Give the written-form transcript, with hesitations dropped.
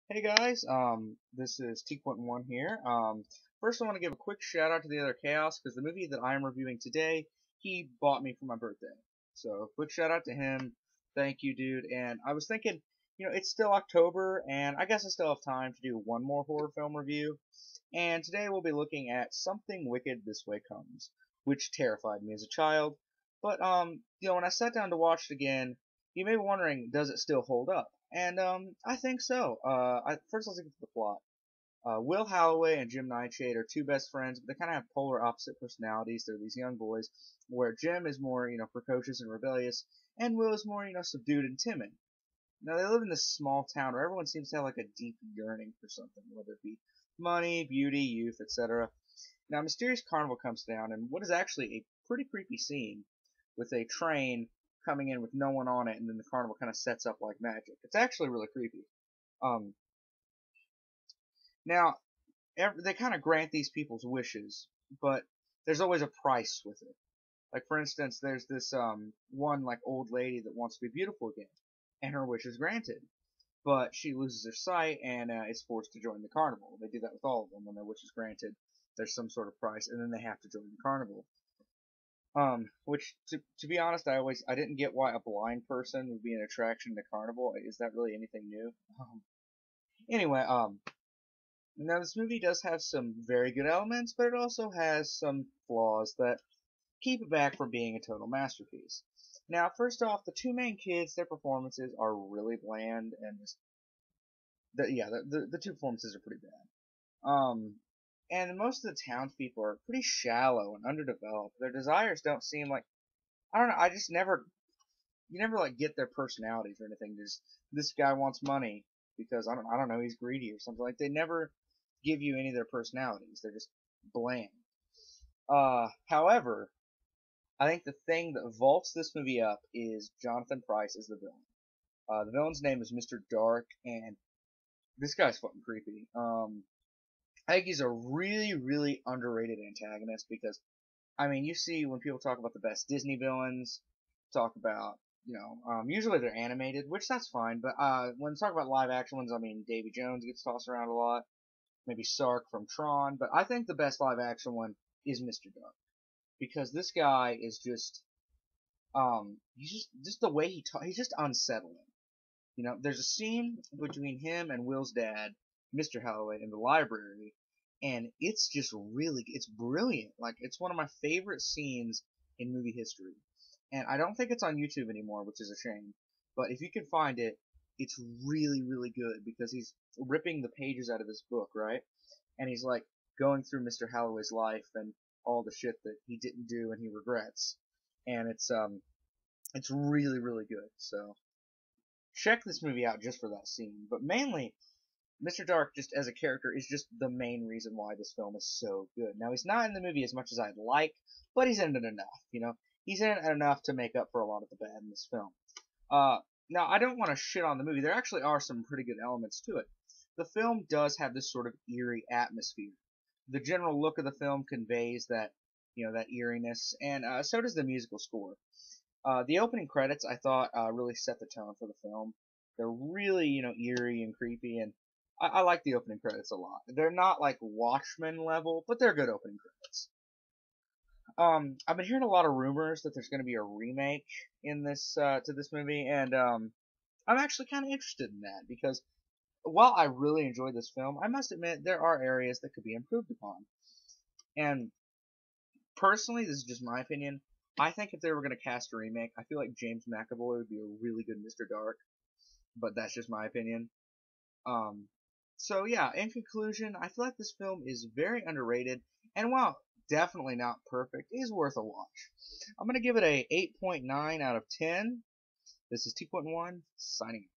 Hey guys, this is T.1 here. First I want to give a quick shout out to the other Chaos because the movie that I am reviewing today, he bought me for my birthday. So quick shout out to him. Thank you, dude. And I was thinking, it's still October, and I guess I still have time to do one more horror film review. And today we'll be looking at Something Wicked This Way Comes, which terrified me as a child. But when I sat down to watch it again, you may be wondering, does it still hold up? And I think so. First, let's get to the plot. Will Halloway and Jim Nightshade are two best friends, but they kind of have polar opposite personalities. They're these young boys, where Jim is more, precocious and rebellious, and Will is more, subdued and timid. Now they live in this small town where everyone seems to have like a deep yearning for something, whether it be money, beauty, youth, etc. Now a mysterious carnival comes down, and what is actually a pretty creepy scene with a train coming in with no one on it, and then the carnival kind of sets up like magic. It's actually really creepy. Um, now they kind of grant these people's wishes, but there's always a price with it. Like for instance, there's this one like old lady that wants to be beautiful again, and her wish is granted, but she loses her sight and is forced to join the carnival. They do that with all of them when their wish is granted. There's some sort of price, and then they have to join the carnival. Which to be honest, I didn't get why a blind person would be an attraction to carnival. Is that really anything new? Anyway, now this movie does have some very good elements, but it also has some flaws that keep it back from being a total masterpiece. Now, first off, the two main kids, their performances are really bland, and the two performances are pretty bad. And most of the townspeople are pretty shallow and underdeveloped. Their desires don't seem like I don't know. I just never you never like get their personalities or anything. Just this guy wants money because I don't know, he's greedy or something. Like they never give you any of their personalities. They're just bland. However, I think the thing that vaults this movie up is Jonathan Pryce as the villain. The villain's name is Mr. Dark, and this guy's fucking creepy. I think he's a really, really underrated antagonist because, I mean, you see when people talk about the best Disney villains, talk about, usually they're animated, which that's fine, but when they talk about live action ones, I mean, Davy Jones gets tossed around a lot, maybe Sark from Tron, but I think the best live action one is Mr. Dark because this guy is he's just the way he talks, he's just unsettling. There's a scene between him and Will's dad, Mr. Halloway, in the library, and it's just it's brilliant. Like, it's one of my favorite scenes in movie history. And I don't think it's on YouTube anymore, which is a shame. But if you can find it, it's really, really good because he's ripping the pages out of this book, right? And he's like going through Mr. Halloway's life and all the shit that he didn't do and he regrets. And it's really, really good. So check this movie out just for that scene. But mainly, Mr. Dark, just as a character, is just the main reason why this film is so good. Now, he's not in the movie as much as I'd like, but he's in it enough. He's in it enough to make up for a lot of the bad in this film. Now, I don't want to shit on the movie. There actually are some pretty good elements to it. The film does have this sort of eerie atmosphere. The general look of the film conveys that eeriness, and so does the musical score. The opening credits, I thought, really set the tone for the film. They're really, eerie and creepy, and I like the opening credits a lot. They're not like Watchmen level, but they're good opening credits. I've been hearing a lot of rumors that there's going to be a remake in this to this movie, and I'm actually kind of interested in that because while I really enjoyed this film, I must admit there are areas that could be improved upon. And personally, this is just my opinion. I think if they were going to cast a remake, I feel like James McAvoy would be a really good Mr. Dark, but that's just my opinion. Um, so yeah, in conclusion, I feel like this film is very underrated, and while definitely not perfect, is worth a watch. I'm gonna give it a 8.9 out of 10. This is T.1 signing